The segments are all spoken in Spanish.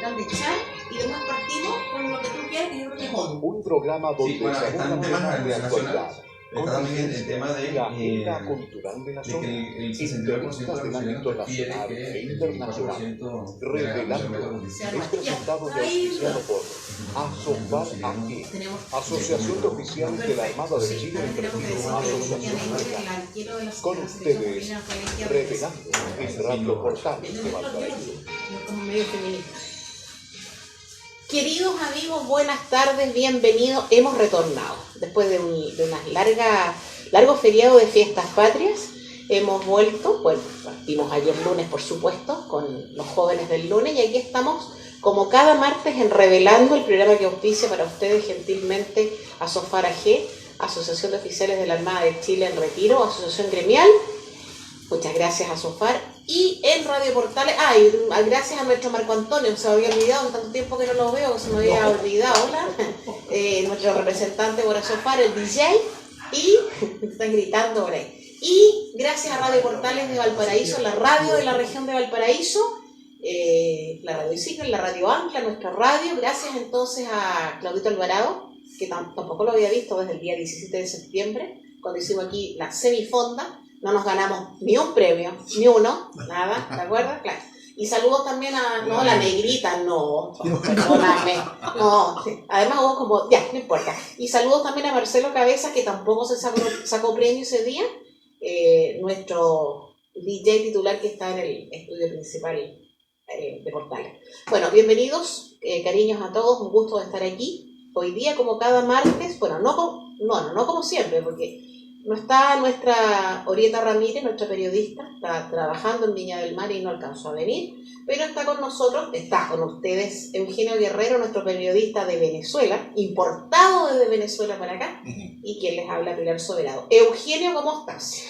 donde chat y después partimos con lo que tú quieras, que yo creo que es hondo. Un programa donde Sí, bueno, se están abordan temas temas de actualidad. está también el tema de La agenda cultural de la que zona, el 69% entrevistas de del los ámbito chilenos prefiere nacional que e el internacional, 24% revelando, es presentado y auspiciado por Asofar AG, Asociación de Oficiales de la Armada de Chile, Asociación Legal. Con ustedes, revelando en Radio Portales de Valparaíso. Como medio feminista. Queridos amigos, buenas tardes, bienvenidos. Hemos retornado después de unas largo feriado de fiestas patrias. Hemos vuelto, bueno, partimos ayer lunes, por supuesto, con los jóvenes del lunes, y aquí estamos como cada martes en Revelando, el programa que auspicia para ustedes gentilmente Asofar AG, Asociación de Oficiales de la Armada de Chile en Retiro, Asociación Gremial. Muchas gracias a Sofar. Y en Radio Portales, y gracias a nuestro Marco Antonio, se me había olvidado, en tanto tiempo que no lo veo, se me había olvidado, hola, nuestro representante por Sofar, el DJ, y están gritando por ahí. Y gracias a Radio Portales de Valparaíso, la radio de la región de Valparaíso, la Radio Isidro, la Radio Ancla, nuestra radio. Gracias entonces a Claudito Alvarado, que tampoco lo había visto desde el día 17 de septiembre, cuando hicimos aquí la semifonda. No nos ganamos ni un premio, ni uno, nada, ¿te acuerdas? Claro. Y saludos también a, no, la negrita, no, perdóname, no, además hubo como, ya, no importa. Y saludos también a Marcelo Cabeza, que tampoco se sacó premio ese día, nuestro DJ titular que está en el estudio principal de Portales. Bueno, bienvenidos, cariños a todos, un gusto de estar aquí. Hoy día, como cada martes, bueno, no como siempre, porque no está nuestra Orieta Ramírez, nuestra periodista, está trabajando en Viña del Mar y no alcanzó a venir, pero está con nosotros, está con ustedes Eugenio Guerrero, nuestro periodista de Venezuela, importado desde Venezuela para acá, y quien les habla, Pilar Soberado. Eugenio, ¿cómo estás?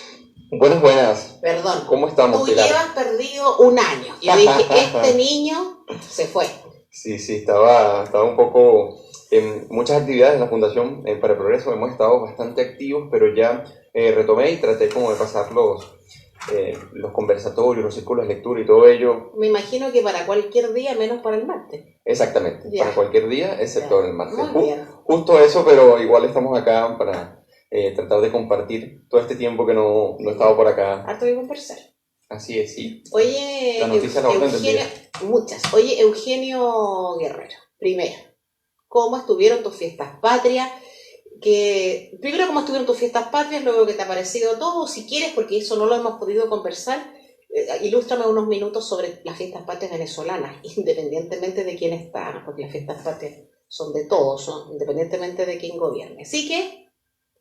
Buenas. Perdón. ¿Cómo estamos, Tú Pilar? llevas perdido un año. Yo dije, este niño se fue. Sí, estaba un poco en muchas actividades en la Fundación para el Progreso. Hemos estado bastante activos, pero ya retomé y traté como de pasar los conversatorios, los círculos de lectura y todo ello. Me imagino que para cualquier día, menos para el martes. Exactamente, Ya. Para cualquier día, excepto Ya. el martes. Muy bien. Justo eso, pero igual estamos acá para tratar de compartir todo este tiempo que no he estado por acá. Harto que conversar. Así es, sí. Oye, La noticia es la orden del Eugenio, día. muchas. Oye, Eugenio Guerrero, primero, ¿cómo estuvieron tus fiestas patrias? Primero, ¿cómo estuvieron tus fiestas patrias? Luego, ¿qué te ha parecido todo? Si quieres, porque eso no lo hemos podido conversar, ilústrame unos minutos sobre las fiestas patrias venezolanas, independientemente de quién está, porque las fiestas patrias son de todos, independientemente de quién gobierne. Así que,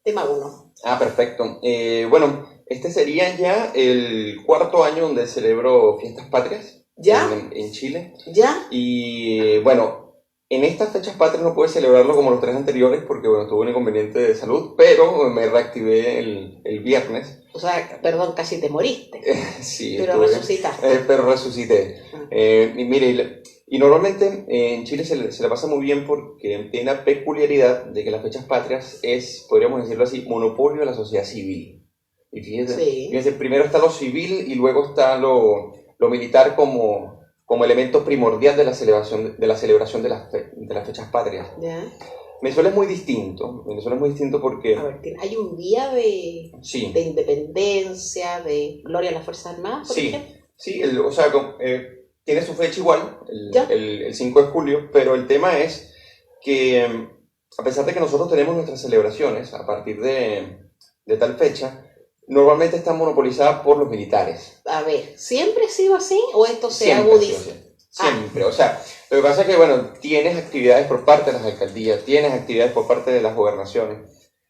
tema 1. Perfecto. Bueno, este sería ya el cuarto año donde celebro fiestas patrias. ¿Ya? En Chile. ¿Ya? Y bueno, en estas fechas patrias no pude celebrarlo como los 3 anteriores porque bueno, tuve un inconveniente de salud, pero me reactivé el viernes. O sea, perdón, casi te moriste. Sí, Pero resucitaste. pero resucité. Y mire, y normalmente en Chile se le pasa muy bien porque tiene la peculiaridad de que las fechas patrias es, podríamos decirlo así, monopolio de la sociedad civil. Y fíjense, primero está lo civil y luego está lo militar como elemento primordial de la celebración de las fechas patrias. ¿Ya? Venezuela es muy distinto porque... A ver, hay un día de Sí. de independencia, de gloria a las Fuerzas Armadas, por ejemplo. Sí, tiene su fecha igual, ¿Ya? el 5 de julio, pero el tema es que a pesar de que nosotros tenemos nuestras celebraciones a partir de tal fecha, normalmente están monopolizadas por los militares. A ver, ¿siempre ha sido así o esto se Siempre, agudiza? Siempre. O sea, lo que pasa es que, bueno, tienes actividades por parte de las alcaldías, tienes actividades por parte de las gobernaciones,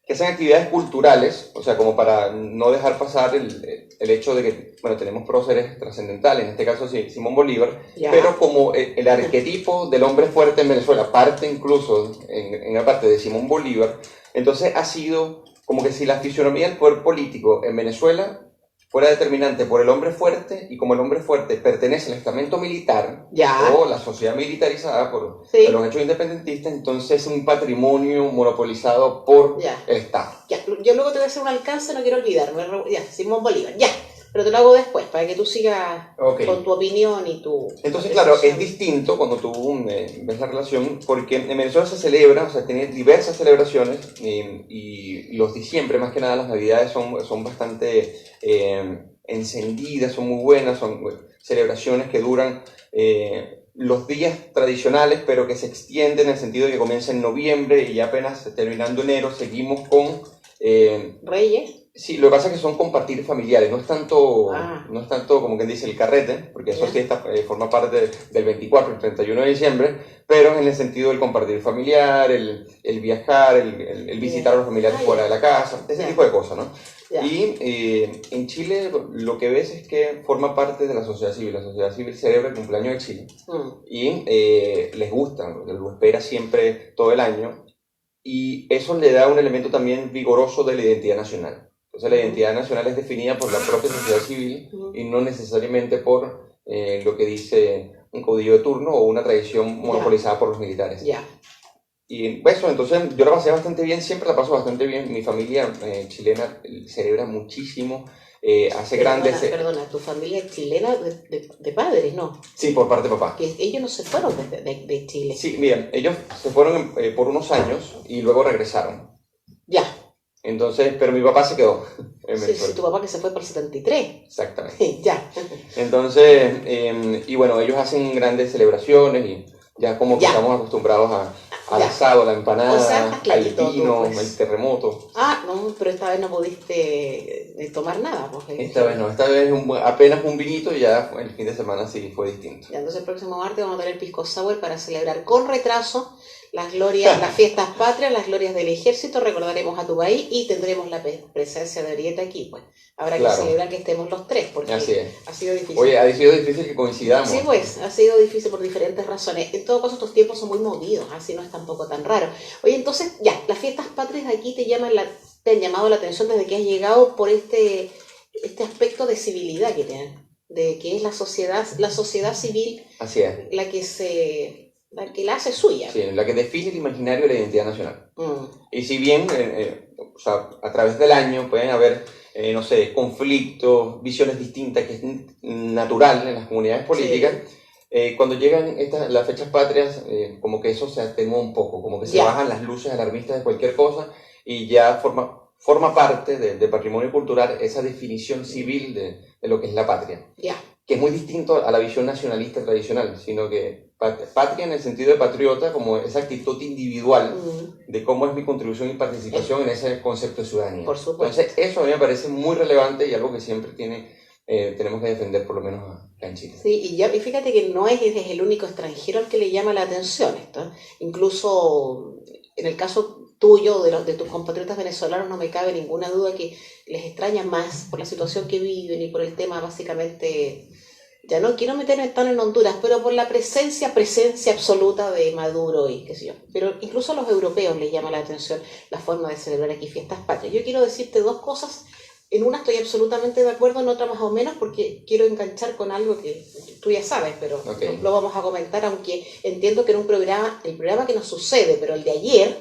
que son actividades culturales, o sea, como para no dejar pasar el hecho de que, bueno, tenemos próceres trascendentales, en este caso Simón Bolívar, Ya. pero como el arquetipo del hombre fuerte en Venezuela parte incluso en la parte de Simón Bolívar, entonces ha sido como que si la fisonomía del poder político en Venezuela fuera determinante por el hombre fuerte, y como el hombre fuerte pertenece al estamento militar, Ya. o la sociedad militarizada por Sí. los hechos independentistas, entonces es un patrimonio monopolizado por Ya. el Estado. Ya, yo luego te voy a hacer un alcance, no quiero olvidarme. Ya, Simón Bolívar, ya. pero te lo hago después, para que tú sigas con tu opinión y tu... Entonces, claro, es distinto cuando tú ves la relación, porque en Venezuela se celebra, o sea, tiene diversas celebraciones, y los diciembre, más que nada, las navidades son bastante encendidas, son muy buenas, son celebraciones que duran los días tradicionales, pero que se extienden en el sentido de que comienza en noviembre y ya apenas terminando enero seguimos con... Reyes. Sí, lo que pasa es que son compartir familiares, no es tanto como quien dice el carrete, porque eso sí forma parte del 24, el 31 de diciembre, pero en el sentido del compartir familiar, el viajar, el visitar a los familiares fuera de la casa, ese tipo de cosas, ¿no? Y en Chile lo que ves es que forma parte de la sociedad civil celebra el cumpleaños de Chile y les gusta, lo espera siempre todo el año, y eso le da un elemento también vigoroso de la identidad nacional. Entonces la identidad nacional es definida por la propia sociedad civil y no necesariamente por lo que dice un caudillo de turno o una tradición monopolizada por los militares. Y eso, entonces yo la pasé bastante bien, siempre la paso bastante bien. Mi familia chilena celebra muchísimo, hace grandes... Perdona, tu familia es chilena de padres, ¿no? Sí, por parte de papá. Que ellos no se fueron de Chile. Sí, bien, ellos se fueron por unos años y luego regresaron. Ya. Entonces, pero mi papá se quedó en Venezuela. Sí, tu papá que se fue por el 73. Exactamente. Ya. Entonces, y bueno, ellos hacen grandes celebraciones y ya como que estamos acostumbrados al asado, a la empanada, al vino, al terremoto. No, pero esta vez no pudiste tomar nada. Esta vez no, esta vez apenas un vinito y ya el fin de semana sí fue distinto. Ya, entonces el próximo martes vamos a tener pisco sour para celebrar con retraso las glorias, las fiestas patrias, las glorias del ejército, recordaremos a tu país y tendremos la presencia de Orieta aquí, pues. Habrá que celebrar que estemos los tres, porque ha sido difícil. Oye, ha sido difícil que coincidamos. Sí, pues, ha sido difícil por diferentes razones. En todo caso, estos tiempos son muy movidos, así no es tampoco tan raro. Oye, entonces, ya, las fiestas patrias de aquí te han llamado la atención desde que has llegado por este aspecto de civilidad que tienen, de que es la sociedad civil la que la hace suya. Sí, la que define el imaginario de la identidad nacional. Y si bien a través del año pueden haber, no sé, conflictos, visiones distintas, que es natural en las comunidades políticas, cuando llegan las fechas patrias, como que eso se atenúa un poco, como que se bajan las luces alarmistas de cualquier cosa y ya forma parte del patrimonio cultural esa definición civil de lo que es la patria. Que es muy distinto a la visión nacionalista tradicional, sino que patria en el sentido de patriota, como esa actitud individual de cómo es mi contribución y participación en ese concepto de ciudadanía. Por supuesto. Entonces, eso a mí me parece muy relevante y algo que siempre tenemos que defender, por lo menos acá en Chile. Sí, y fíjate que no es el único extranjero al que le llama la atención esto. Incluso en el caso tuyo, de tus compatriotas venezolanos, no me cabe ninguna duda que les extraña más por la situación que viven y por el tema básicamente... Ya no quiero meterme tan en Honduras, pero por la presencia absoluta de Maduro y qué sé yo. Pero incluso a los europeos les llama la atención la forma de celebrar aquí fiestas patrias. Yo quiero decirte dos cosas. En una estoy absolutamente de acuerdo, en otra más o menos, porque quiero enganchar con algo que tú ya sabes, pero lo vamos a comentar, aunque entiendo que era el programa que nos sucede, pero el de ayer,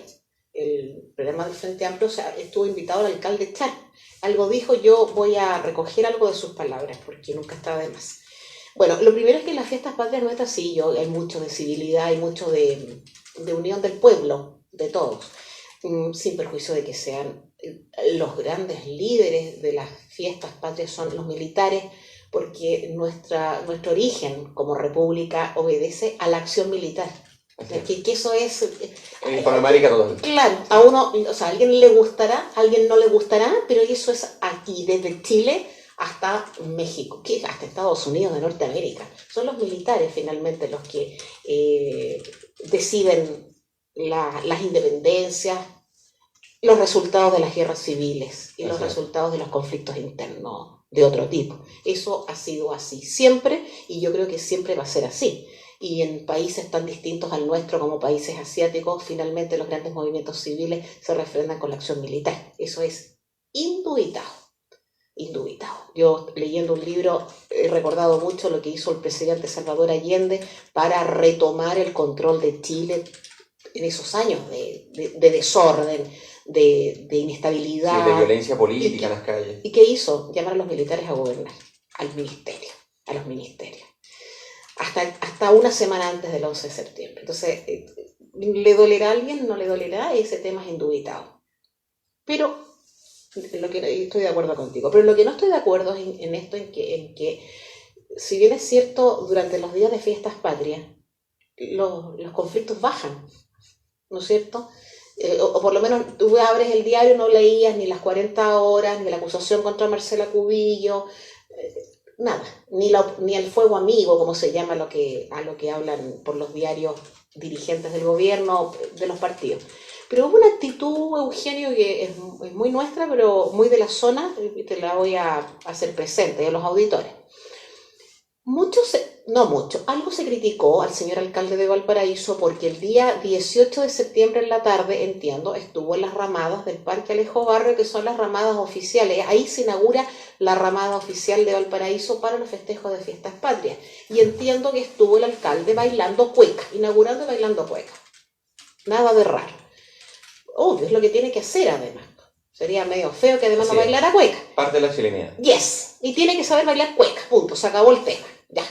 el programa del Frente Amplio, estuvo invitado el alcalde Char. Algo dijo, yo voy a recoger algo de sus palabras, porque nunca está de más. Bueno, lo primero es que en las fiestas patrias nuestras sí, hay mucho de civilidad, hay mucho de unión del pueblo, de todos, sin perjuicio de que sean los grandes líderes de las fiestas patrias son los militares, porque nuestro origen como república obedece a la acción militar. Que eso es... En Hispanoamérica todo. Claro, a alguien le gustará, a alguien no le gustará, pero eso es aquí, desde Chile hasta México, hasta Estados Unidos de Norteamérica. Son los militares finalmente los que deciden las independencias, los resultados de las guerras civiles y los resultados de los conflictos internos de otro tipo. Eso ha sido así siempre y yo creo que siempre va a ser así. Y en países tan distintos al nuestro como países asiáticos, finalmente los grandes movimientos civiles se refrendan con la acción militar. Eso es indubitado. Yo leyendo un libro he recordado mucho lo que hizo el presidente Salvador Allende para retomar el control de Chile en esos años de desorden, de inestabilidad. Sí, de violencia política en las calles. ¿Y qué hizo? Llamar a los militares a gobernar, al ministerio, a los ministerios. Hasta una semana antes del 11 de septiembre. Entonces, ¿le dolerá a alguien? ¿No le dolerá? Ese tema es indubitado. Pero, estoy de acuerdo contigo, pero lo que no estoy de acuerdo es en esto, en que, si bien es cierto, durante los días de fiestas patrias, los conflictos bajan, ¿no es cierto? O por lo menos tú abres el diario, no leías ni las 40 horas, ni la acusación contra Marcela Cubillo, nada, ni el fuego amigo, como se llama a lo que hablan por los diarios dirigentes del gobierno, de los partidos. Pero hubo una actitud, Eugenio, que es muy nuestra, pero muy de la zona, y te la voy a hacer presente a los auditores. Algo se criticó al señor alcalde de Valparaíso porque el día 18 de septiembre en la tarde, entiendo, estuvo en las ramadas del Parque Alejo Barrio, que son las ramadas oficiales. Ahí se inaugura la ramada oficial de Valparaíso para los festejos de fiestas patrias. Y entiendo que estuvo el alcalde bailando cueca, inaugurando y bailando cueca. Nada de raro. Obvio, es lo que tiene que hacer además. Sería medio feo que además no bailara cueca. Parte de la chilenidad. Yes. Y tiene que saber bailar cueca. Punto. Se acabó el tema. Ya.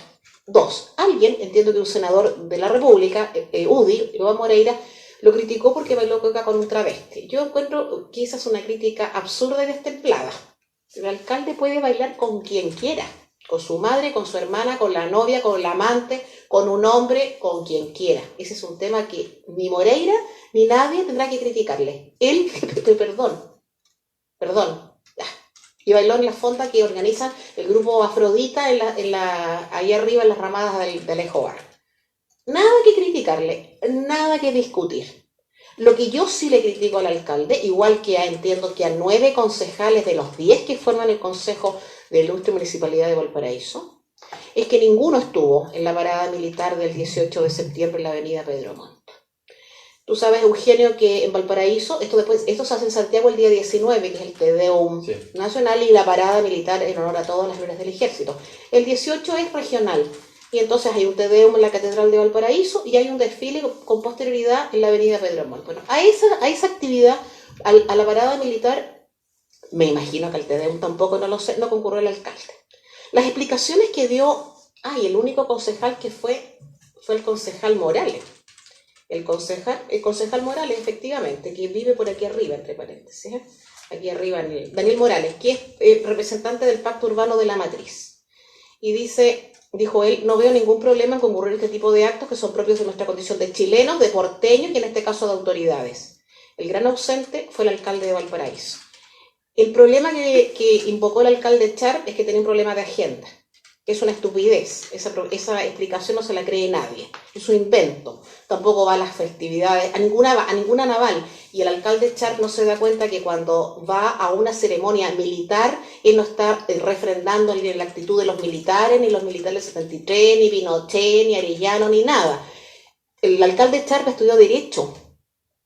2. Alguien, entiendo que un senador de la República, UDI, Iván Moreira, lo criticó porque bailó cueca con un travesti. Yo encuentro que esa es una crítica absurda y destemplada. El alcalde puede bailar con quien quiera. Con su madre, con su hermana, con la novia, con la amante, con un hombre, con quien quiera. Ese es un tema que ni Moreira ni nadie tendrá que criticarle. Él, perdón. Y bailó en la fonda que organiza el grupo Afrodita ahí arriba en las ramadas del Alejo Barrio. Nada que criticarle, nada que discutir. Lo que yo sí le critico al alcalde, igual que entiendo que a 9 concejales de los 10 que forman el Consejo de Ilustre Municipalidad de Valparaíso, es que ninguno estuvo en la parada militar del 18 de septiembre en la avenida Pedro Montt. Tú sabes, Eugenio, que en Valparaíso, esto se hace en Santiago el día 19, que es el Te Deum nacional, y la parada militar en honor a todas las glorias del ejército. El 18 es regional, y entonces hay un Te Deum en la Catedral de Valparaíso y hay un desfile con posterioridad en la avenida Pedro Montt. Bueno, a esa actividad, a la parada militar, me imagino que al Te Deum tampoco, no lo sé, no concurrió el alcalde. Las explicaciones que dio, el único concejal que fue el concejal Morales. El concejal Morales, efectivamente, que vive por aquí arriba, entre paréntesis, aquí arriba, Daniel Morales, que es representante del Pacto Urbano de la Matriz. Y dijo él, no veo ningún problema en concurrir este tipo de actos que son propios de nuestra condición de chilenos, de porteños y en este caso de autoridades. El gran ausente fue el alcalde de Valparaíso. El problema que invocó el alcalde Char es que tenía un problema de agenda. Es una estupidez, esa explicación no se la cree nadie, es un invento, tampoco va a las festividades, a ninguna naval, y el alcalde Char no se da cuenta que cuando va a una ceremonia militar, él no está refrendando ni la actitud de los militares, ni los militares del 73, ni Pinochet, ni Arellano, ni nada. El alcalde Char estudió Derecho,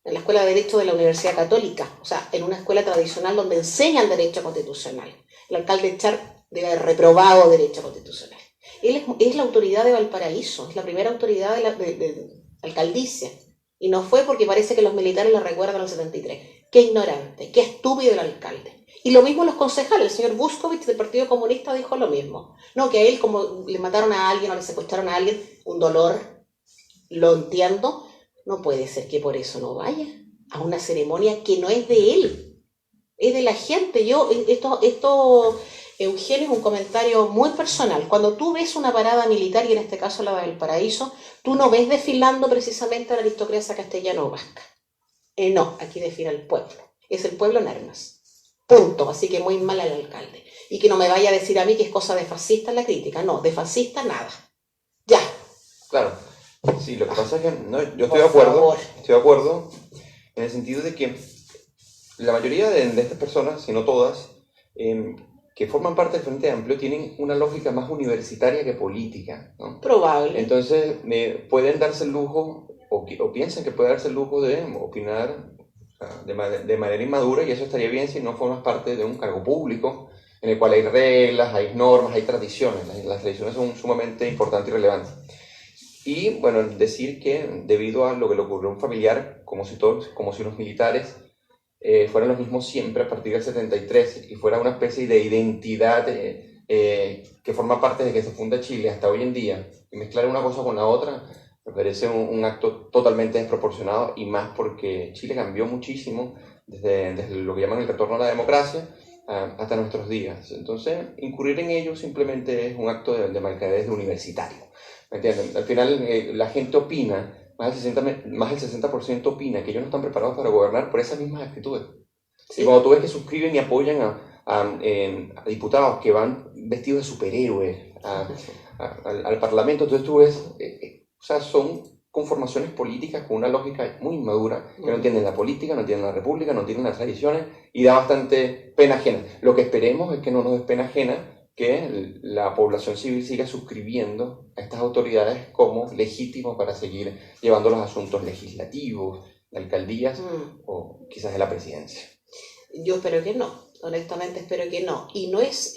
en la Escuela de Derecho de la Universidad Católica, o sea, en una escuela tradicional donde enseñan Derecho Constitucional. El alcalde Char debe haber reprobado Derecho Constitucional. Él es la autoridad de Valparaíso, es la primera autoridad de alcaldicia. Y no fue porque parece que los militares le recuerdan al 73. Qué ignorante, qué estúpido el alcalde. Y lo mismo los concejales. El señor Buscovich del Partido Comunista dijo lo mismo. No, que a él, como le mataron a alguien o le secuestraron a alguien, un dolor, lo entiendo. No puede ser que por eso no vaya a una ceremonia que no es de él, es de la gente. Esto Eugenio, es un comentario muy personal. Cuando tú ves una parada militar, y en este caso la de Valparaíso, tú no ves desfilando precisamente a la aristocracia castellano-vasca. No, aquí desfila el pueblo. Es el pueblo en armas. Punto. Así que muy mal al alcalde. Y que no me vaya a decir a mí que es cosa de fascista la crítica. No, de fascista nada. Ya. Claro. Sí, lo que pasa es que yo estoy de acuerdo en el sentido de que la mayoría de estas personas, si no todas, que forman parte del Frente Amplio tienen una lógica más universitaria que política, ¿no? Probable. Entonces pueden darse el lujo, o piensan que pueden darse el lujo de opinar de manera inmadura, y eso estaría bien si no formas parte de un cargo público en el cual hay reglas, hay normas, hay tradiciones. Las tradiciones son sumamente importantes y relevantes. Y bueno, decir que debido a lo que le ocurrió a un familiar, como si los militares fueran los mismos siempre a partir del 73 y fuera una especie de identidad que forma parte de que se funda Chile hasta hoy en día, y mezclar una cosa con la otra, me parece un acto totalmente desproporcionado, y más porque Chile cambió muchísimo desde lo que llaman el retorno a la democracia hasta nuestros días. Entonces, incurrir en ello simplemente es un acto de mercadez de universitario. ¿Me entienden? Al final, la gente opina, más del 60% opina que ellos no están preparados para gobernar por esas mismas actitudes. Sí. Y cuando tú ves que suscriben y apoyan a diputados que van vestidos de superhéroes al Parlamento, entonces tú ves, o sea, son conformaciones políticas con una lógica muy inmadura, que no entienden la política, no entienden la república, no entienden las tradiciones, y da bastante pena ajena. Lo que esperemos es que no nos dé pena ajena que la población civil siga suscribiendo a estas autoridades como legítimos para seguir llevando los asuntos legislativos, de alcaldías o quizás de la presidencia. Yo espero que no, honestamente espero que no. Y no es,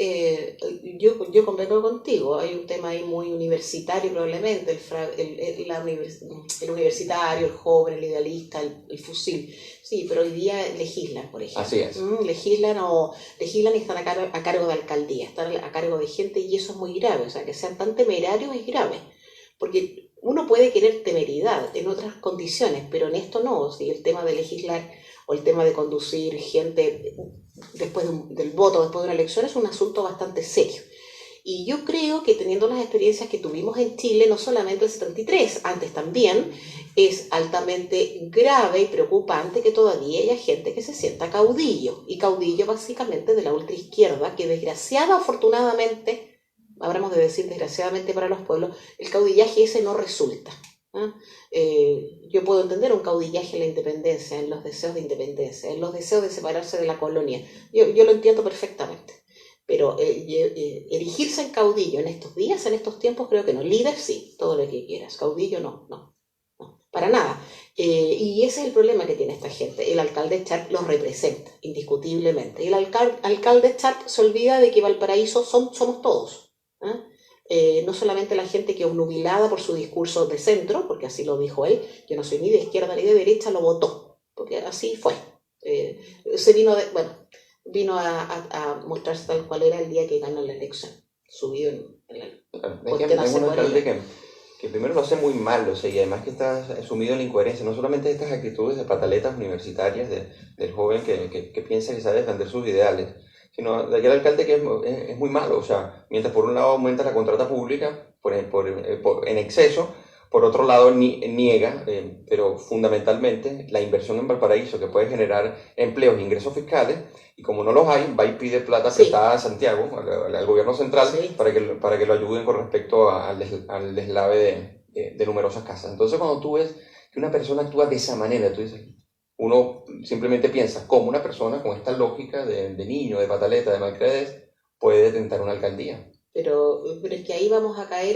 yo convengo contigo, hay un tema ahí muy universitario probablemente, el universitario, el joven, el idealista, el fusil. Sí, pero hoy día legislan, por ejemplo. Así es. Legislan y están a cargo de alcaldía, están a cargo de gente, y eso es muy grave. O sea, que sean tan temerarios es grave. Porque uno puede querer temeridad en otras condiciones, pero en esto no. ¿Sí? El tema de legislar o el tema de conducir gente después del voto, después de una elección, es un asunto bastante serio. Y yo creo que teniendo las experiencias que tuvimos en Chile, no solamente el 73, antes también, es altamente grave y preocupante que todavía haya gente que se sienta caudillo, y caudillo básicamente de la ultraizquierda, que desgraciada o afortunadamente, habremos de decir desgraciadamente para los pueblos, el caudillaje ese no resulta. Yo puedo entender un caudillaje en la independencia, en los deseos de independencia, en los deseos de separarse de la colonia. Yo lo entiendo perfectamente. Pero erigirse en caudillo en estos días, en estos tiempos, creo que no. Líder sí, todo lo que quieras. Caudillo no, para nada. Y ese es el problema que tiene esta gente. El alcalde Sharp los representa, indiscutiblemente. Y el alcalde Sharp se olvida de que Valparaíso somos todos. No solamente la gente que es obnubilada por su discurso de centro, porque así lo dijo él, yo no soy ni de izquierda ni de derecha, lo votó, porque así fue. Se vino a mostrarse tal cual era el día que ganó la elección, subido en la... Es un alcalde que primero lo hace muy mal, o sea, y además que está sumido en la incoherencia, no solamente estas actitudes de pataletas universitarias del joven que piensa que sabe defender sus ideales, sino de aquel alcalde que es muy malo. O sea, mientras por un lado aumenta la contrata pública en exceso, por otro lado niega, pero fundamentalmente, la inversión en Valparaíso, que puede generar empleos e ingresos fiscales, y como no los hay, va y pide plata prestada a Santiago, al gobierno central, para que lo ayuden con respecto al deslave de numerosas casas. Entonces, cuando tú ves que una persona actúa de esa manera, tú dices... Uno simplemente piensa cómo una persona con esta lógica de niño, de pataleta, de malcredez, puede tentar una alcaldía. Pero es que ahí vamos a caer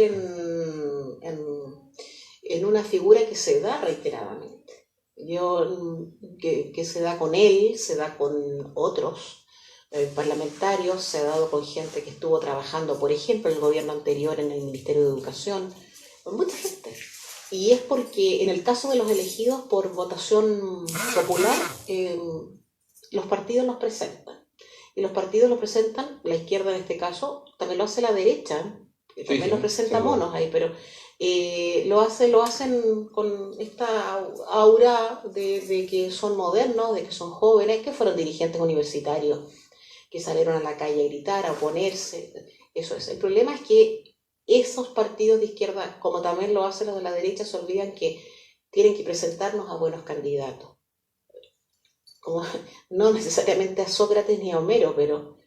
en una figura que se da reiteradamente. Que se da con él, se da con otros parlamentarios, se ha dado con gente que estuvo trabajando, por ejemplo, en el gobierno anterior en el Ministerio de Educación, con mucha gente. Y es porque en el caso de los elegidos por votación popular, los partidos los presentan. Y los partidos los presentan, la izquierda en este caso, también lo hace la derecha, que también los presenta monos ahí, pero lo hacen con esta aura de que son modernos, de que son jóvenes, que fueron dirigentes universitarios, que salieron a la calle a gritar, a oponerse. Eso es. El problema es que esos partidos de izquierda, como también lo hacen los de la derecha, se olvidan que tienen que presentarnos a buenos candidatos. Como, no necesariamente a Sócrates ni a Homero, pero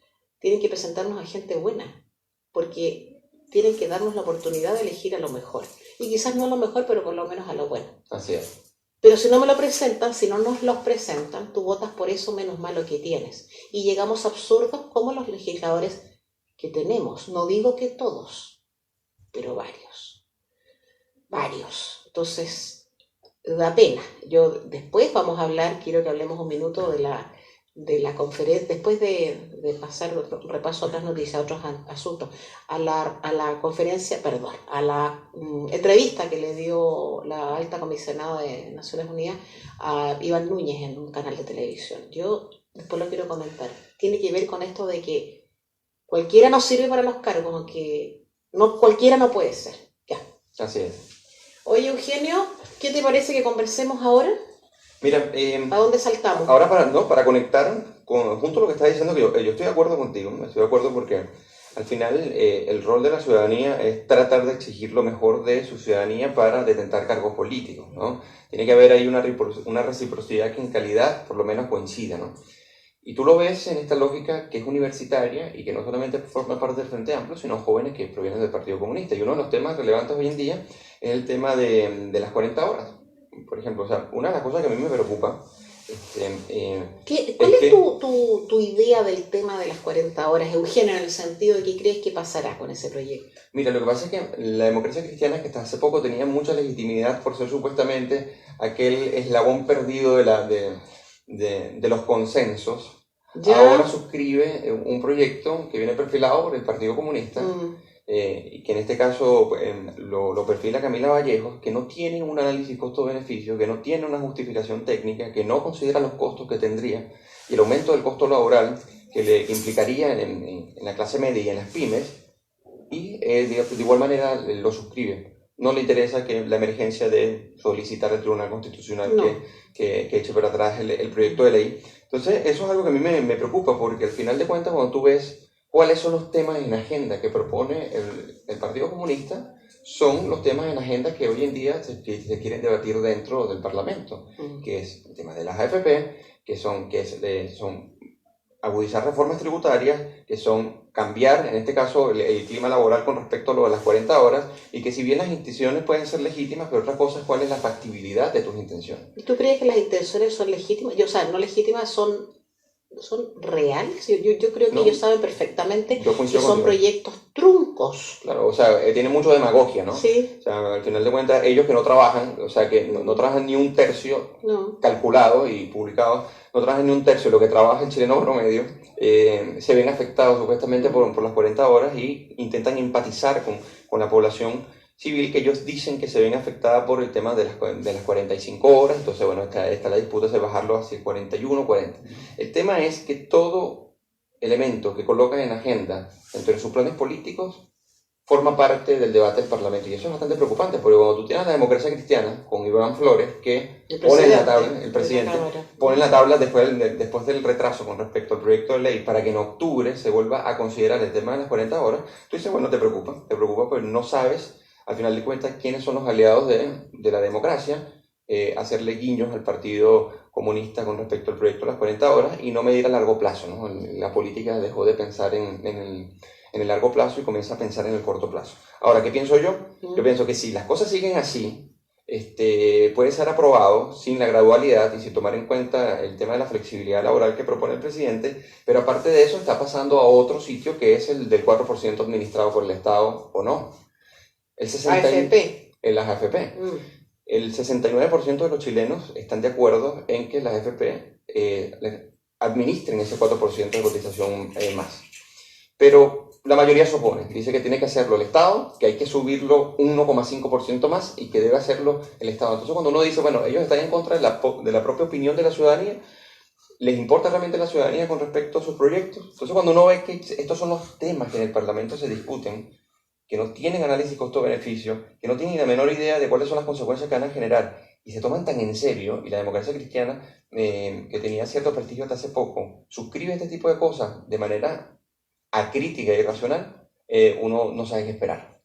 tienen que presentarnos a gente buena, porque tienen que darnos la oportunidad de elegir a lo mejor. Y quizás no a lo mejor, pero por lo menos a lo bueno. Así es. Pero si no me lo presentan, si no nos los presentan, tú votas por eso menos malo que tienes. Y llegamos a absurdos como los legisladores que tenemos. No digo que todos, pero varios. Entonces, da pena. Después vamos a hablar, quiero que hablemos un minuto de la de la conferencia, después de pasar repaso a otras noticias, a otros asuntos, a la conferencia, perdón, a la entrevista que le dio la alta comisionada de Naciones Unidas a Iván Núñez en un canal de televisión. Yo después lo quiero comentar. Tiene que ver con esto de que cualquiera no sirve para los cargos, que no, cualquiera no puede ser. Ya. Así es. Oye, Eugenio, ¿qué te parece que conversemos ahora? Mira, ¿a dónde saltamos? Ahora para conectar junto a lo que estás diciendo, que yo estoy de acuerdo contigo, estoy de acuerdo porque al final el rol de la ciudadanía es tratar de exigir lo mejor de su ciudadanía para detentar cargos políticos, ¿no? Tiene que haber ahí una reciprocidad que en calidad por lo menos coincida, ¿no? Y tú lo ves en esta lógica que es universitaria y que no solamente forma parte del Frente Amplio, sino jóvenes que provienen del Partido Comunista. Y uno de los temas relevantes hoy en día es el tema de las 40 horas. Por ejemplo, o sea, una de las cosas que a mí me preocupa... ¿Cuál es tu idea del tema de las 40 horas, Eugenio, en el sentido de qué crees que pasará con ese proyecto? Mira, lo que pasa es que la democracia cristiana, que hasta hace poco tenía mucha legitimidad por ser supuestamente aquel eslabón perdido de los consensos, ¿Ya? Ahora suscribe un proyecto que viene perfilado por el Partido Comunista, y que en este caso lo perfila Camila Vallejos, que no tiene un análisis costo-beneficio, que no tiene una justificación técnica, que no considera los costos que tendría y el aumento del costo laboral que le implicaría en la clase media y en las pymes, y de igual manera lo suscribe. No le interesa que la emergencia de solicitar al Tribunal Constitucional que eche para atrás el proyecto de ley. Entonces, eso es algo que a mí me preocupa, porque al final de cuentas, cuando tú ves cuáles son los temas en agenda que propone el Partido Comunista, son los temas en agenda que hoy en día se quieren debatir dentro del Parlamento, que es el tema de las AFP, que son agudizar reformas tributarias, que son cambiar, en este caso, el clima laboral con respecto a lo de las 40 horas, y que si bien las intenciones pueden ser legítimas, pero otra cosa es cuál es la factibilidad de tus intenciones. ¿Y tú crees que las intenciones son legítimas? O sea, no legítimas, son reales. Yo creo que ellos saben perfectamente que son proyectos truncos. Claro, o sea, tiene mucho demagogia, ¿no? Sí. O sea, al final de cuentas, ellos que no trabajan, o sea, que no trabajan ni un tercio calculado y publicado, no trabajan ni un tercio de lo que trabaja el chileno promedio, se ven afectados supuestamente por las 40 horas y intentan empatizar con la población civil, que ellos dicen que se ven afectada por el tema de las 45 horas. Entonces, bueno, está la disputa de bajarlo hacia 41, 40. El tema es que todo elemento que colocan en agenda dentro de sus planes políticos forma parte del debate del Parlamento, y eso es bastante preocupante, porque cuando tú tienes la democracia cristiana con Iván Flores, que pone en la tabla, el presidente pone en la tabla después del retraso con respecto al proyecto de ley para que en octubre se vuelva a considerar el tema de las 40 horas, tú dices, bueno, te preocupa porque no sabes al final de cuentas quiénes son los aliados de la democracia, hacerle guiños al Partido Comunista con respecto al proyecto de las 40 horas y no medir a largo plazo, ¿no? La política dejó de pensar en el largo plazo y comienza a pensar en el corto plazo. Ahora, ¿qué pienso yo? Yo pienso que si las cosas siguen así, puede ser aprobado sin la gradualidad y sin tomar en cuenta el tema de la flexibilidad laboral que propone el presidente, pero aparte de eso está pasando a otro sitio, que es el del 4% administrado por el Estado o no. AFP. En las AFP. El 69% de los chilenos están de acuerdo en que las AFP administren ese 4% de cotización más. Pero la mayoría se opone, dice que tiene que hacerlo el Estado, que hay que subirlo un 1,5% más y que debe hacerlo el Estado. Entonces, cuando uno dice, bueno, ellos están en contra de la propia opinión de la ciudadanía, ¿les importa realmente la ciudadanía con respecto a sus proyectos? Entonces, cuando uno ve que estos son los temas que en el Parlamento se discuten, que no tienen análisis costo-beneficio, que no tienen la menor idea de cuáles son las consecuencias que van a generar, y se toman tan en serio, y la democracia cristiana, que tenía cierto prestigio hasta hace poco, suscribe este tipo de cosas de manera acrítica y irracional, uno no sabe qué esperar.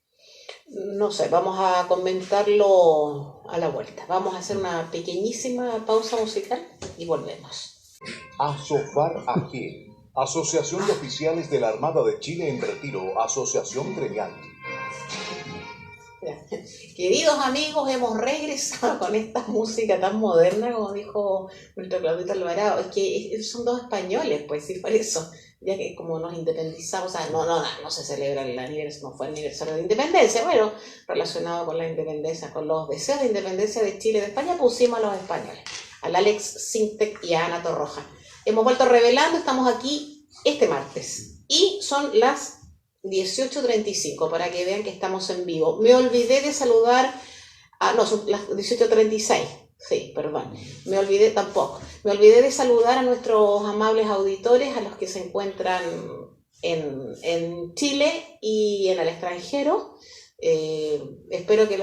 No sé, vamos a comentarlo a la vuelta. Vamos a hacer una pequeñísima pausa musical y volvemos. ASOFAR AG, Asociación de Oficiales de la Armada de Chile en Retiro, Asociación Gremial. Queridos amigos, hemos regresado con esta música tan moderna, como dijo nuestro Claudito Alvarado. Es que son dos españoles, pues sí, por eso. Ya que como nos independizamos, o sea, no se celebra el aniversario, no fue el aniversario de la independencia, bueno, relacionado con la independencia, con los deseos de independencia de Chile y de España, pusimos a los españoles, al Alex Sintek y a Ana Torroja. hemos vuelto revelando, estamos aquí este martes. Y son las 18:35, para que vean que estamos en vivo. Me olvidé de saludar, no, son las 18:36. Sí, perdón, me olvidé de saludar a nuestros amables auditores, a los que se encuentran en Chile y en el extranjero. Espero que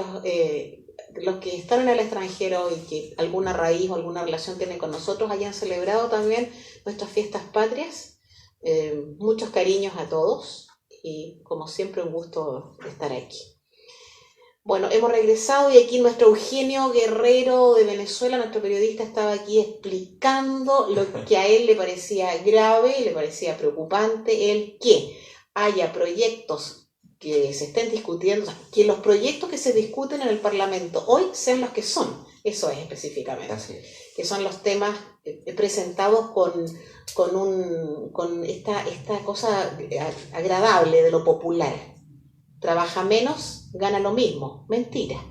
los que están en el extranjero y que alguna raíz o alguna relación tienen con nosotros hayan celebrado también nuestras fiestas patrias. Muchos cariños a todos y como siempre un gusto estar aquí. Bueno, hemos regresado y aquí nuestro Eugenio Guerrero de Venezuela, nuestro periodista, estaba aquí explicando lo que a él le parecía grave, le parecía preocupante, el que haya proyectos que se estén discutiendo, o sea, que los proyectos que se discuten en el Parlamento hoy sean los que son, eso es específicamente, Así es. Que son los temas presentados con esta cosa agradable de lo popular. Trabaja menos, gana lo mismo. Mentira.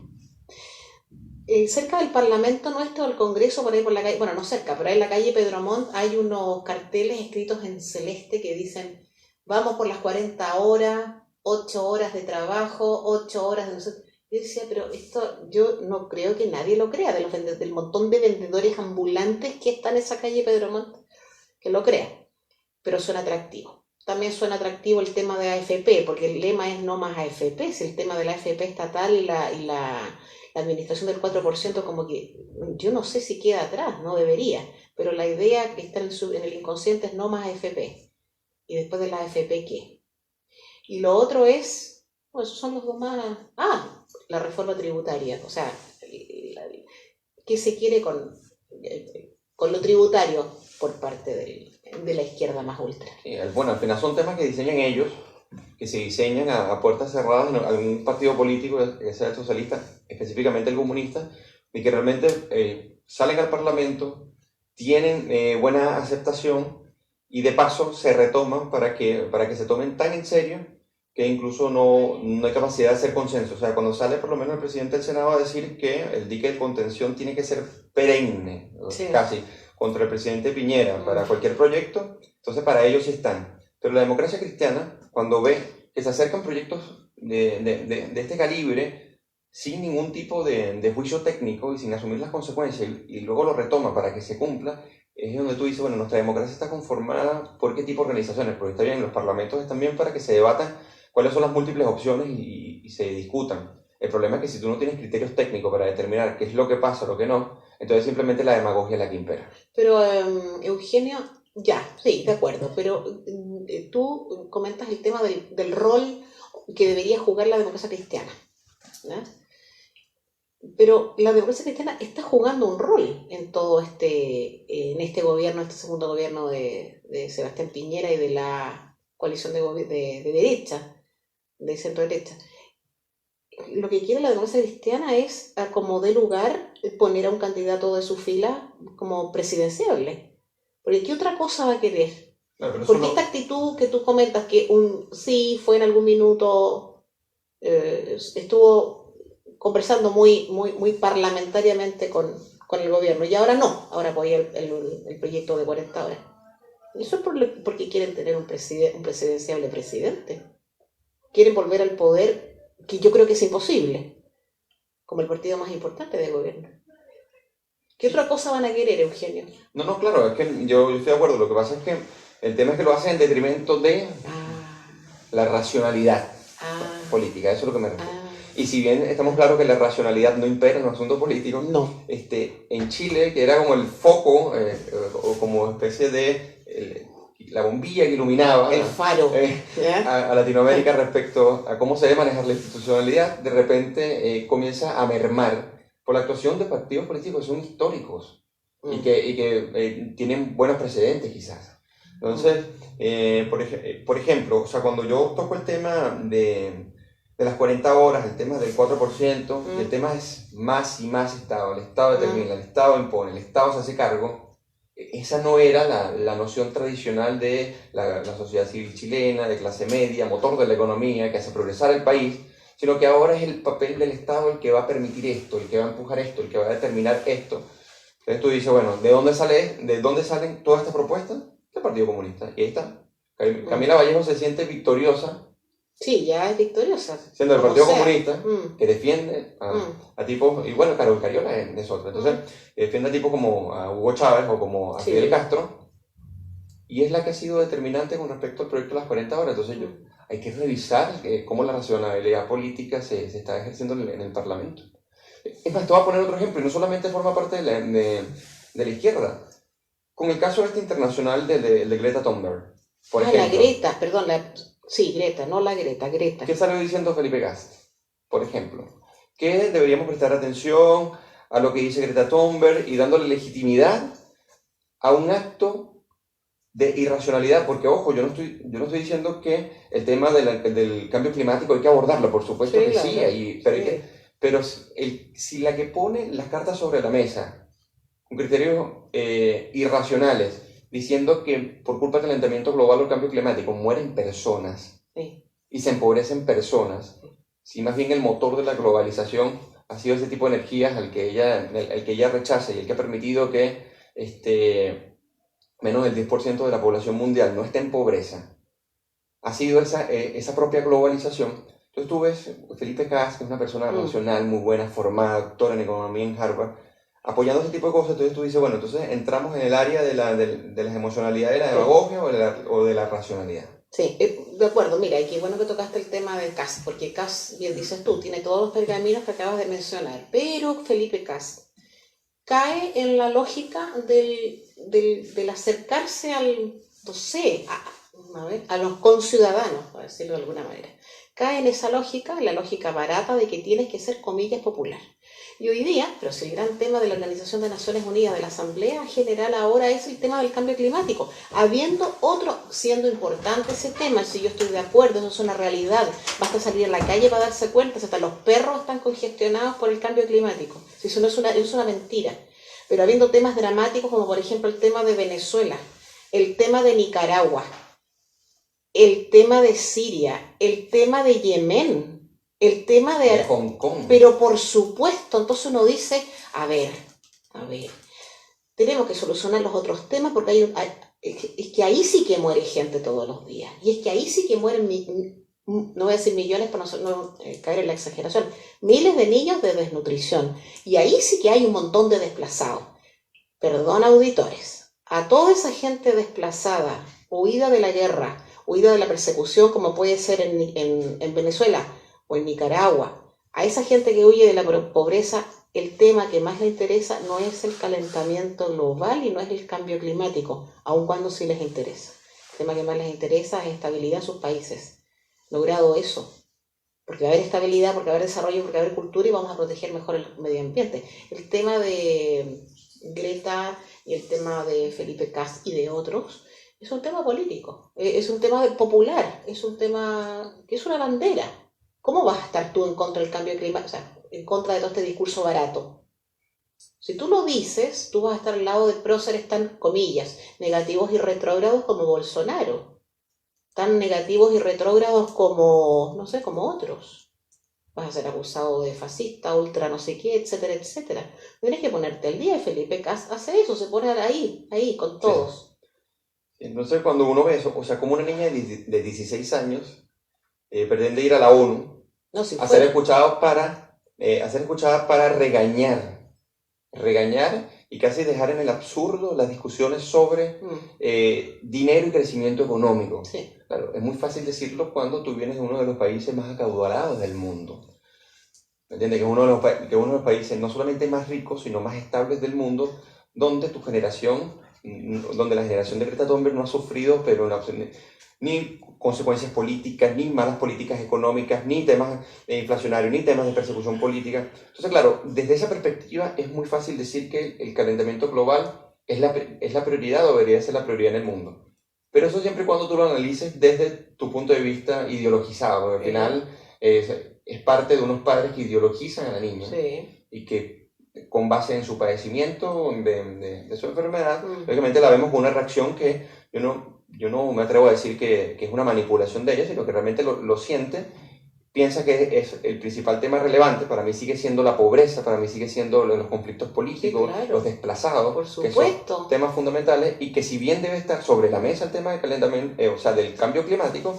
Cerca del Parlamento nuestro, del Congreso, por ahí por la calle, bueno, no cerca, pero ahí en la calle Pedro Montt hay unos carteles escritos en celeste que dicen: vamos por las 40 horas, 8 horas de trabajo, 8 horas de... Yo decía, pero esto yo no creo que nadie lo crea, del montón de vendedores ambulantes que están en esa calle Pedro Montt, que lo crea, pero suena atractivo. También suena atractivo el tema de AFP, porque el lema es no más AFP. Si el tema de la AFP estatal y la administración del 4%, como que yo no sé si queda atrás, no debería, pero la idea que está en el inconsciente es no más AFP. Y después de la AFP, ¿qué? Y lo otro es, bueno, esos son los dos más... la reforma tributaria, o sea, ¿qué se quiere con lo tributario por parte de la izquierda más ultra? Bueno, al final son temas que diseñan ellos, que se diseñan a puertas cerradas en algún partido político, que sea el socialista, específicamente el comunista, y que realmente salen al Parlamento, tienen buena aceptación y de paso se retoman para que se tomen tan en serio que incluso no hay capacidad de hacer consenso. O sea, cuando sale por lo menos el presidente del Senado a decir que el dique de contención tiene que ser perenne, sí, casi, contra el presidente Piñera para cualquier proyecto, entonces para ellos sí están. Pero la democracia cristiana, cuando ve que se acercan proyectos de este calibre, sin ningún tipo de juicio técnico y sin asumir las consecuencias, y luego lo retoma para que se cumpla, es donde tú dices, bueno, nuestra democracia está conformada por qué tipo de organizaciones, porque está bien, los parlamentos están bien para que se debatan cuáles son las múltiples opciones y se discutan. El problema es que si tú no tienes criterios técnicos para determinar qué es lo que pasa o lo que no, entonces simplemente la demagogia es la que impera. Pero, Eugenio, ya, sí, de acuerdo, pero tú comentas el tema del rol que debería jugar la democracia cristiana, ¿no? Pero la democracia cristiana está jugando un rol en todo en este gobierno, este segundo gobierno de Sebastián Piñera y de la coalición de derecha, de centro-derecha. Lo que quiere la democracia cristiana es, como de lugar, poner a un candidato de su fila como presidenciable. Porque ¿qué otra cosa va a querer? Claro, porque esta actitud que tú comentas, que sí fue en algún minuto, estuvo conversando muy parlamentariamente con el gobierno, y ahora no, ahora apoya el proyecto de 40 horas. Eso es porque quieren tener un presidenciable presidente. Quieren volver al poder, que yo creo que es imposible, como el partido más importante del gobierno. ¿Qué otra cosa van a querer, Eugenio? No, claro, es que yo estoy de acuerdo. Lo que pasa es que el tema es que lo hacen en detrimento de la racionalidad política, eso es lo que me refiero. Y si bien estamos claros que la racionalidad no impera en los asuntos políticos, no. En Chile, que era como el foco, o como especie de la bombilla que iluminaba el faro a Latinoamérica respecto a cómo se debe manejar la institucionalidad, de repente comienza a mermar por la actuación de partidos políticos que son históricos y que tienen buenos precedentes quizás. Entonces, por ejemplo, o sea, cuando yo toco el tema de las 40 horas, el tema del 4%, el tema es más y más Estado. El Estado determina, el Estado impone, el Estado se hace cargo. Esa no era la noción tradicional de la sociedad civil chilena, de clase media, motor de la economía, que hace progresar el país, sino que ahora es el papel del Estado el que va a permitir esto, el que va a empujar esto, el que va a determinar esto. Entonces tú dices, bueno, ¿de dónde salen todas estas propuestas? Del Partido Comunista. Y ahí está. Camila Vallejo se siente victoriosa. Sí, ya es victoriosa. Siendo del Partido Comunista, que defiende a tipos, y bueno, Carol Cariola es otra. Entonces, defiende a tipos como a Hugo Chávez o como a Fidel Castro, y es la que ha sido determinante con respecto al proyecto de las 40 horas. Entonces, hay que revisar cómo la racionalidad política se está ejerciendo en el Parlamento. Es más, te voy a poner otro ejemplo, y no solamente forma parte de la izquierda. Con el caso internacional de Greta Thunberg, por ejemplo. La Greta, perdón, sí, Greta, no la Greta. ¿Qué salió diciendo Felipe Kast, por ejemplo? Que deberíamos prestar atención a lo que dice Greta Thunberg y dándole legitimidad a un acto de irracionalidad, porque ojo, yo no estoy diciendo que el tema del cambio climático hay que abordarlo, por supuesto que claro, sí, pero si la que pone las cartas sobre la mesa con criterios irracionales, diciendo que por culpa del calentamiento global o el cambio climático mueren personas y se empobrecen personas, si más bien el motor de la globalización ha sido ese tipo de energías al que ella rechaza y el que ha permitido que menos del 10% de la población mundial no esté en pobreza, ha sido esa propia globalización. Entonces tú ves Felipe Kast, que es una persona racional, muy buena, formada, doctora en economía en Harvard, apoyando ese tipo de cosas. Entonces tú dices, bueno, entonces entramos en el área de las emocionalidades, de la demagogia o de la racionalidad. Sí, de acuerdo. Mira, y qué bueno que tocaste el tema de Kast, porque Kast, bien dices tú, tiene todos los pergaminos que acabas de mencionar, pero Felipe Kast cae en la lógica del acercarse al, no sé, a los conciudadanos, por decirlo de alguna manera. Cae en esa lógica, en la lógica barata de que tienes que ser, comillas, popular. Y hoy día, pero si el gran tema de la Organización de Naciones Unidas, de la Asamblea General ahora es el tema del cambio climático, habiendo otro, siendo importante ese tema, si yo estoy de acuerdo, eso es una realidad, basta salir a la calle para darse cuenta, hasta los perros están congestionados por el cambio climático, si eso no es una mentira. Pero habiendo temas dramáticos como por ejemplo el tema de Venezuela, el tema de Nicaragua, el tema de Siria, el tema de Yemen, el tema de Hong Kong. Pero por supuesto, entonces uno dice, a ver, tenemos que solucionar los otros temas porque es que ahí sí que muere gente todos los días. Y es que ahí sí que mueren, no voy a decir millones para no caer en la exageración, miles de niños de desnutrición. Y ahí sí que hay un montón de desplazados. Perdón, auditores, a toda esa gente desplazada, huida de la guerra, huida de la persecución, como puede ser en Venezuela o en Nicaragua, a esa gente que huye de la pobreza, el tema que más le interesa no es el calentamiento global y no es el cambio climático, aun cuando sí les interesa. El tema que más les interesa es estabilidad en sus países. Logrado eso, porque va a haber estabilidad, porque va a haber desarrollo, porque va a haber cultura y vamos a proteger mejor el medio ambiente. El tema de Greta y el tema de Felipe Kast y de otros es un tema político, es un tema popular, es un tema que es una bandera. ¿Cómo vas a estar tú en contra del cambio climático, o sea, en contra de todo este discurso barato? Si tú lo dices, tú vas a estar al lado de próceres tan, comillas, negativos y retrógrados como Bolsonaro, tan negativos y retrógrados como, no sé, como otros. Vas a ser acusado de fascista, ultra no sé qué, etcétera, etcétera. Tienes que ponerte al día y Felipe Kast hace eso, se pone ahí, con todos. Sí. Entonces cuando uno ve eso, o sea, como una niña de 16 años pretende ir a la ONU a ser escuchada para regañar y casi dejar en el absurdo las discusiones sobre dinero y crecimiento económico. Sí. Claro, es muy fácil decirlo cuando tú vienes de uno de los países más acaudalados del mundo. ¿Entiendes? Que es uno de los países no solamente más ricos, sino más estables del mundo, donde la generación de Greta Thunberg no ha sufrido, pero ni consecuencias políticas, ni malas políticas económicas, ni temas inflacionarios, ni temas de persecución política. Entonces, claro, desde esa perspectiva es muy fácil decir que el calentamiento global es la prioridad o debería ser la prioridad en el mundo. Pero eso siempre y cuando tú lo analices desde tu punto de vista ideologizado, porque al final es parte de unos padres que ideologizan a la niña y que con base en su padecimiento de su enfermedad, lógicamente la vemos con una reacción que yo no me atrevo a decir que es una manipulación de ella, sino que realmente lo siente piensa que es el principal tema relevante. Para mí sigue siendo la pobreza, para mí sigue siendo los conflictos políticos, Sí, claro. los desplazados, Por que supuesto. son temas fundamentales, y que si bien debe estar sobre la mesa el tema del calentamiento, o sea, del cambio climático,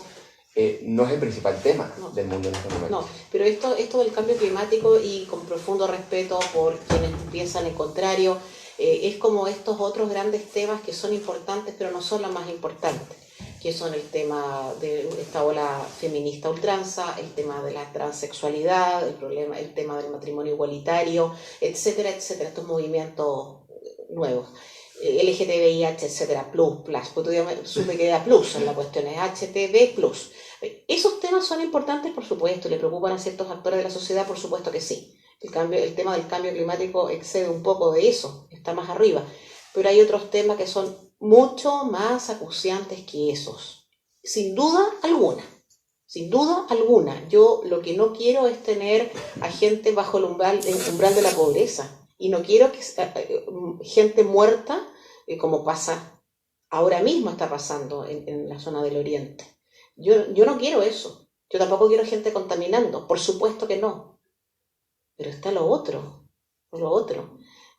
no es el principal tema del mundo en este momento. No, pero esto del cambio climático, y con profundo respeto por quienes piensan en contrario, es como estos otros grandes temas que son importantes, pero no son los más importantes, que son el tema de esta ola feminista ultranza, el tema de la transexualidad, el tema del matrimonio igualitario, etcétera, etcétera, estos movimientos nuevos. LGTBIH, etcétera, plus, porque todavía supe que era plus en la cuestión, es HTV plus. Esos temas son importantes, por supuesto, y le preocupan a ciertos actores de la sociedad, por supuesto que sí. El tema del cambio climático excede un poco de eso, está más arriba, pero hay otros temas que son mucho más acuciantes que esos, sin duda alguna. Sin duda alguna. Yo lo que no quiero es tener a gente bajo el umbral de la pobreza, y no quiero que gente muerta, como pasa ahora mismo, está pasando en la zona del Oriente. Yo no quiero eso. Yo tampoco quiero gente contaminando, por supuesto que no. Pero está lo otro.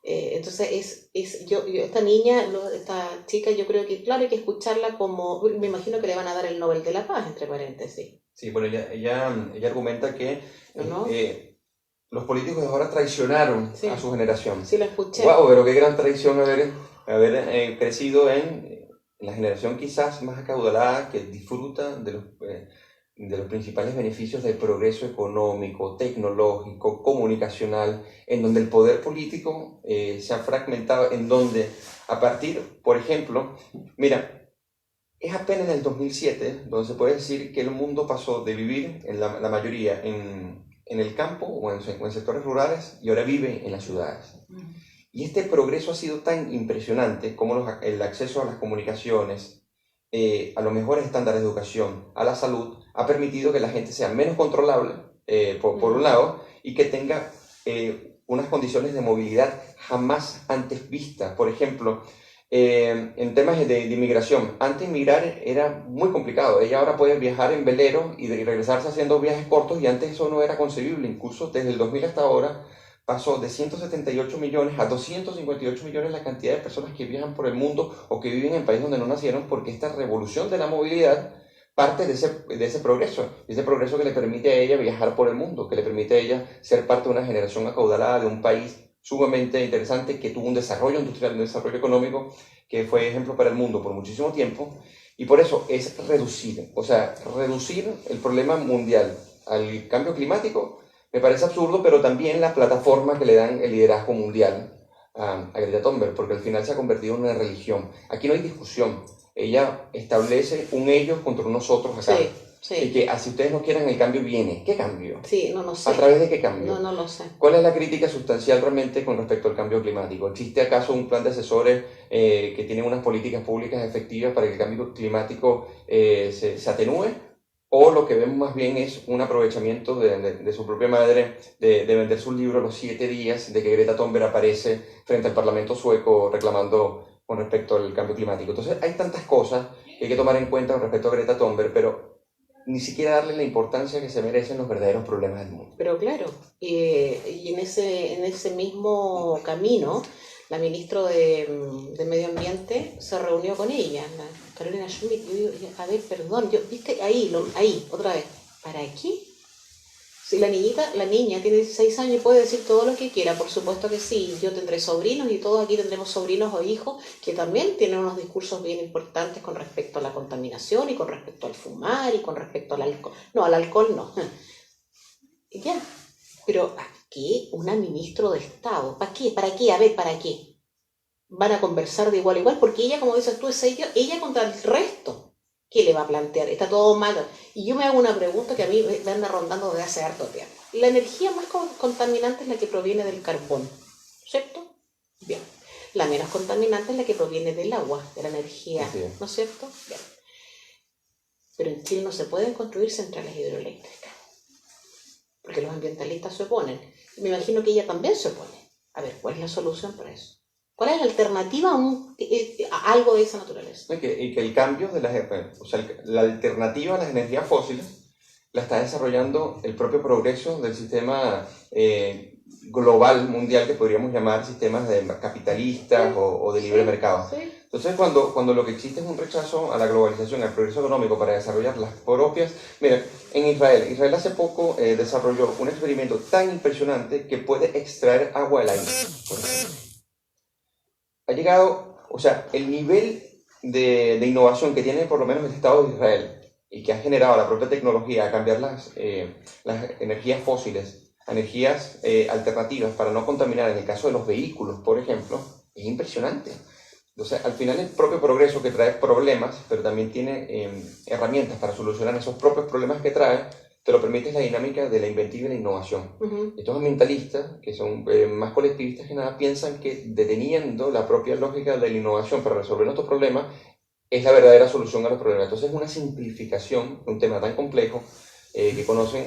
Entonces, esta niña, esta chica, yo creo que, claro, hay que escucharla como, me imagino que le van a dar el Nobel de la Paz, entre paréntesis. Sí, bueno, ella argumenta que ¿No? los políticos de ahora traicionaron Sí. a su generación. Sí, lo escuché. Wow, pero qué gran traición haber crecido en la generación quizás más acaudalada, que disfruta de los principales beneficios del progreso económico, tecnológico, comunicacional, en donde el poder político se ha fragmentado, en donde a partir, por ejemplo, mira, es apenas en el 2007 donde se puede decir que el mundo pasó de vivir, en la mayoría, en el campo o en sectores rurales, y ahora vive en las ciudades. Y este progreso ha sido tan impresionante como el acceso a las comunicaciones, a los mejores estándares de educación, a la salud, ha permitido que la gente sea menos controlable, por un lado, y que tenga unas condiciones de movilidad jamás antes vistas. Por ejemplo, en temas de inmigración, antes inmigrar era muy complicado. Ella ahora puede viajar en velero y regresarse haciendo viajes cortos, y antes eso no era concebible. Incluso desde el 2000 hasta ahora pasó de 178 millones a 258 millones la cantidad de personas que viajan por el mundo o que viven en países donde no nacieron, porque esta revolución de la movilidad parte de ese progreso que le permite a ella viajar por el mundo, que le permite a ella ser parte de una generación acaudalada de un país sumamente interesante, que tuvo un desarrollo industrial, un desarrollo económico que fue ejemplo para el mundo por muchísimo tiempo. Y por eso es reducir el problema mundial al cambio climático. Me parece absurdo, pero también la plataforma que le dan el liderazgo mundial a Greta Thunberg, porque al final se ha convertido en una religión. Aquí no hay discusión. Ella establece un ellos contra nosotros acá. Sí, sí. Y que si ustedes no quieren, el cambio viene. ¿Qué cambio? Sí, no sé. ¿A través de qué cambio? No lo sé. ¿Cuál es la crítica sustancial realmente con respecto al cambio climático? ¿Existe acaso un plan de asesores que tiene unas políticas públicas efectivas para que el cambio climático se atenúe? ¿O lo que vemos más bien es un aprovechamiento de su propia madre de vender su libro Los 7 días, de que Greta Thunberg aparece frente al Parlamento sueco reclamando con respecto al cambio climático? Entonces hay tantas cosas que hay que tomar en cuenta con respecto a Greta Thunberg, pero ni siquiera darle la importancia que se merecen los verdaderos problemas del mundo. Pero claro, y en ese mismo camino, la ministra de Medio Ambiente se reunió con ella, la Carolina Schmidt. Yo digo, a ver, perdón, viste, ahí, otra vez, ¿para qué? Si la niña tiene 16 años y puede decir todo lo que quiera, por supuesto que sí. Yo tendré sobrinos, y todos aquí tendremos sobrinos o hijos que también tienen unos discursos bien importantes con respecto a la contaminación, y con respecto al fumar, y con respecto al alcohol. No, al alcohol no. Ya, pero ¿para qué una ministra de Estado? ¿Para qué? A ver, ¿para qué? Van a conversar de igual a igual, porque ella, como dices tú, es ella contra el resto. ¿Qué le va a plantear? Está todo mal. Y yo me hago una pregunta que a mí me anda rondando desde hace harto tiempo. La energía más contaminante es la que proviene del carbón, ¿cierto? Bien. La menos contaminante es la que proviene del agua, de la energía, sí, ¿no es cierto? Bien. Pero en Chile no se pueden construir centrales hidroeléctricas, porque los ambientalistas se oponen. Me imagino que ella también se opone. A ver, ¿cuál es la solución para eso? ¿Cuál es la alternativa a algo de esa naturaleza? Y que el cambio de la alternativa a las energías fósiles la está desarrollando el propio progreso del sistema global, mundial, que podríamos llamar sistemas capitalistas o de libre mercado. Sí. Entonces, cuando lo que existe es un rechazo a la globalización, al progreso económico para desarrollar las propias... Mira, en Israel hace poco desarrolló un experimento tan impresionante que puede extraer agua del aire, por ejemplo. Ha llegado, o sea, el nivel de innovación que tiene por lo menos el Estado de Israel y que ha generado la propia tecnología a cambiar las energías fósiles a energías alternativas para no contaminar, en el caso de los vehículos, por ejemplo, es impresionante. Entonces, al final el propio progreso que trae problemas, pero también tiene herramientas para solucionar esos propios problemas que trae, te lo permite la dinámica de la inventiva y la innovación. Estos ambientalistas, que son más colectivistas que nada, piensan que deteniendo la propia lógica de la innovación para resolver nuestros problemas es la verdadera solución a los problemas. Entonces es una simplificación de un tema tan complejo que conocen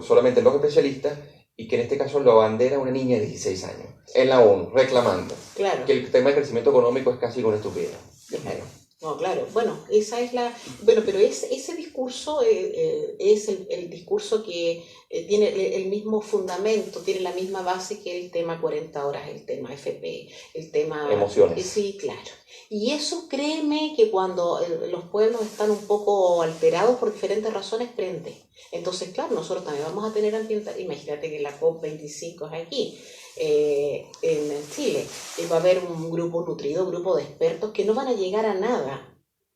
solamente los especialistas y que en este caso lo abandera una niña de 16 años en la ONU, reclamando que el tema del crecimiento económico es casi una estupidez. Claro. No, claro. Bueno, esa es la... Bueno, pero ese discurso es el discurso que tiene el mismo fundamento, tiene la misma base que el tema 40 horas, el tema FP, el tema... Emociones. Sí, claro. Y eso, créeme que cuando los pueblos están un poco alterados por diferentes razones, prende. Entonces, claro, nosotros también vamos a tener ambiental... Imagínate que la COP25 es aquí. En Chile va a haber un grupo nutrido, un grupo de expertos que no van a llegar a nada,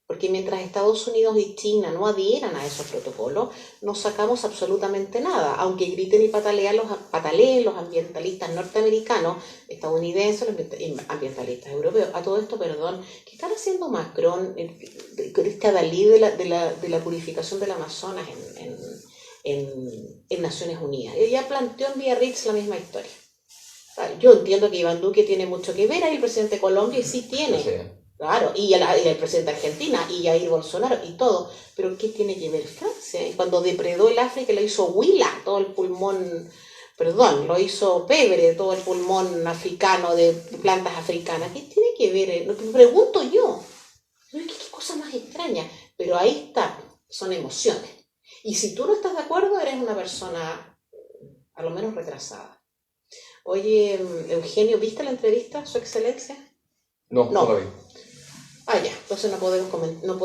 porque mientras Estados Unidos y China no adhieran a esos protocolos, no sacamos absolutamente nada, aunque griten y pataleen los ambientalistas norteamericanos, estadounidenses, los ambientalistas europeos. A todo esto, perdón, ¿qué están haciendo Macron, este adalid de la purificación del Amazonas en Naciones Unidas? Ella planteó en Biarritz la misma historia. Yo entiendo que Iván Duque tiene mucho que ver ahí, el presidente de Colombia, y sí tiene, Sí. claro, y el presidente de Argentina, y Jair Bolsonaro, y todo, pero ¿qué tiene que ver Francia? Y cuando depredó el África, lo hizo Huila, todo el pulmón, lo hizo Pebre, todo el pulmón africano, de plantas africanas. ¿Qué tiene que ver? Lo que me pregunto yo, ¿qué cosa más extraña? Pero ahí está, son emociones. Y si tú no estás de acuerdo, eres una persona, a lo menos retrasada. Oye, Eugenio, ¿viste la entrevista, Su Excelencia? No la vi. Ya, entonces no puedo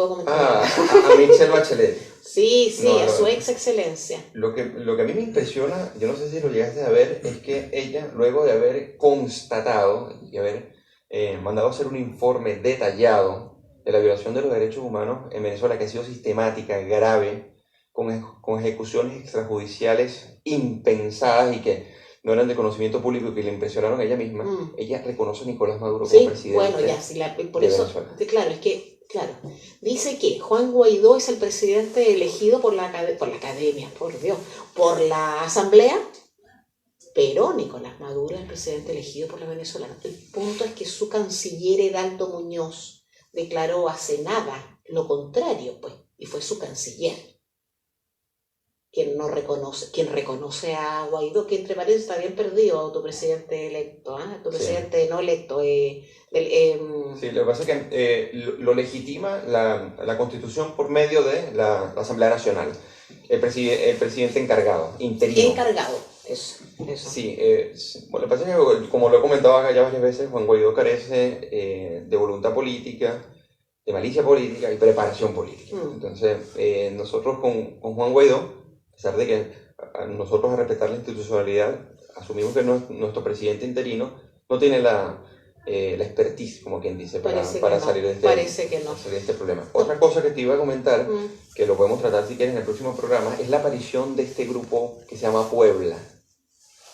comentar. A Michelle Bachelet. Sí, a su ex excelencia. Lo que a mí me impresiona, yo no sé si lo llegaste a ver, es que ella, luego de haber constatado y haber mandado a hacer un informe detallado de la violación de los derechos humanos en Venezuela, que ha sido sistemática, grave, con ejecuciones extrajudiciales impensadas y que no eran de conocimiento público y que le impresionaron a ella misma, ella reconoce a Nicolás Maduro como presidente. Bueno, ya, por eso, Venezuela. Claro, dice que Juan Guaidó es el presidente elegido por la academia, por Dios, por la asamblea, pero Nicolás Maduro es el presidente elegido por los venezolanos. El punto es que su canciller Heraldo Muñoz declaró hace nada lo contrario, pues, y fue su canciller quien reconoce a Guaidó, que entre paréntesis está bien perdido, tu presidente electo, tu presidente no electo. Sí, lo que pasa es que lo legitima la Constitución por medio de la Asamblea Nacional, el presidente encargado, interino. Encargado, eso. Sí, bueno, lo que pasa es que, como lo he comentado acá ya varias veces, Juan Guaidó carece de voluntad política, de malicia política y preparación política. Entonces, nosotros con Juan Guaidó, a pesar de que nosotros a respetar la institucionalidad asumimos que nuestro presidente interino no tiene la expertise, como quien dice, para salir de este problema. Otra cosa que te iba a comentar, que lo podemos tratar si quieres en el próximo programa, es la aparición de este grupo que se llama Puebla.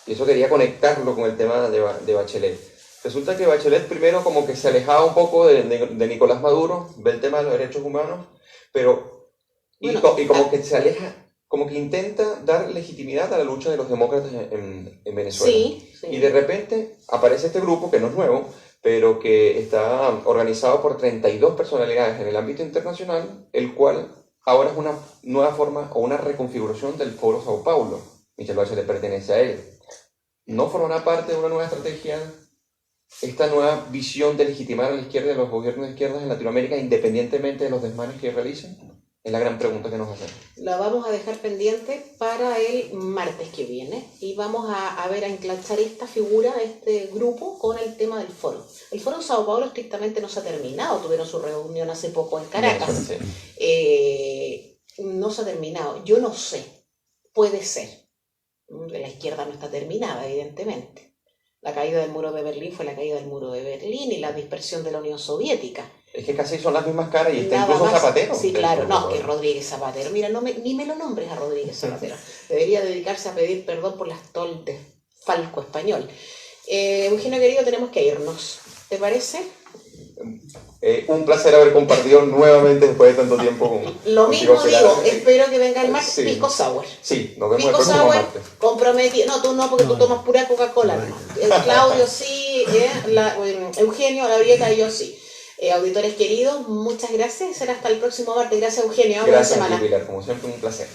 Y eso quería conectarlo con el tema de Bachelet. Resulta que Bachelet primero como que se alejaba un poco de Nicolás Maduro, ve el tema de los derechos humanos, pero y como que se aleja, como que intenta dar legitimidad a la lucha de los demócratas en Venezuela. Sí. Y de repente aparece este grupo, que no es nuevo, pero que está organizado por 32 personalidades en el ámbito internacional, el cual ahora es una nueva forma o una reconfiguración del Foro Sao Paulo. Michelle Bachelet pertenece a él. ¿No formará parte de una nueva estrategia esta nueva visión de legitimar a la izquierda y a los gobiernos de izquierdas en Latinoamérica independientemente de los desmanes que realicen? Es la gran pregunta que nos hacemos. La vamos a dejar pendiente para el martes que viene y vamos a ver, a enclachar esta figura, este grupo, con el tema del foro. El foro en Sao Paulo estrictamente no se ha terminado, tuvieron su reunión hace poco en Caracas. No se ha terminado, yo no sé, puede ser. La izquierda no está terminada, evidentemente. La caída del muro de Berlín fue la caída del muro de Berlín y la dispersión de la Unión Soviética. Es que casi son las mismas caras y está Nada incluso más. Zapatero. Sí, claro, no, que Rodríguez Zapatero. Mira, ni me lo nombres a Rodríguez Zapatero. Debería dedicarse a pedir perdón por las tol de Falco español. Eugenio querido, tenemos que irnos. ¿Te parece? Un placer haber compartido nuevamente después de tanto tiempo con Lo mismo digo, sí. espero que venga el martes. Sí. Pisco Sour. Sí, nos vemos Pisco el próximo Sour martes. comprometido. No, tú no, porque tú tomas pura Coca-Cola. No. Claudio sí, Eugenio, Gabriela y yo sí. Auditores queridos, muchas gracias. Será hasta el próximo martes. Gracias, Eugenio. Buena Gracias, semana. Pilar, como siempre, un placer.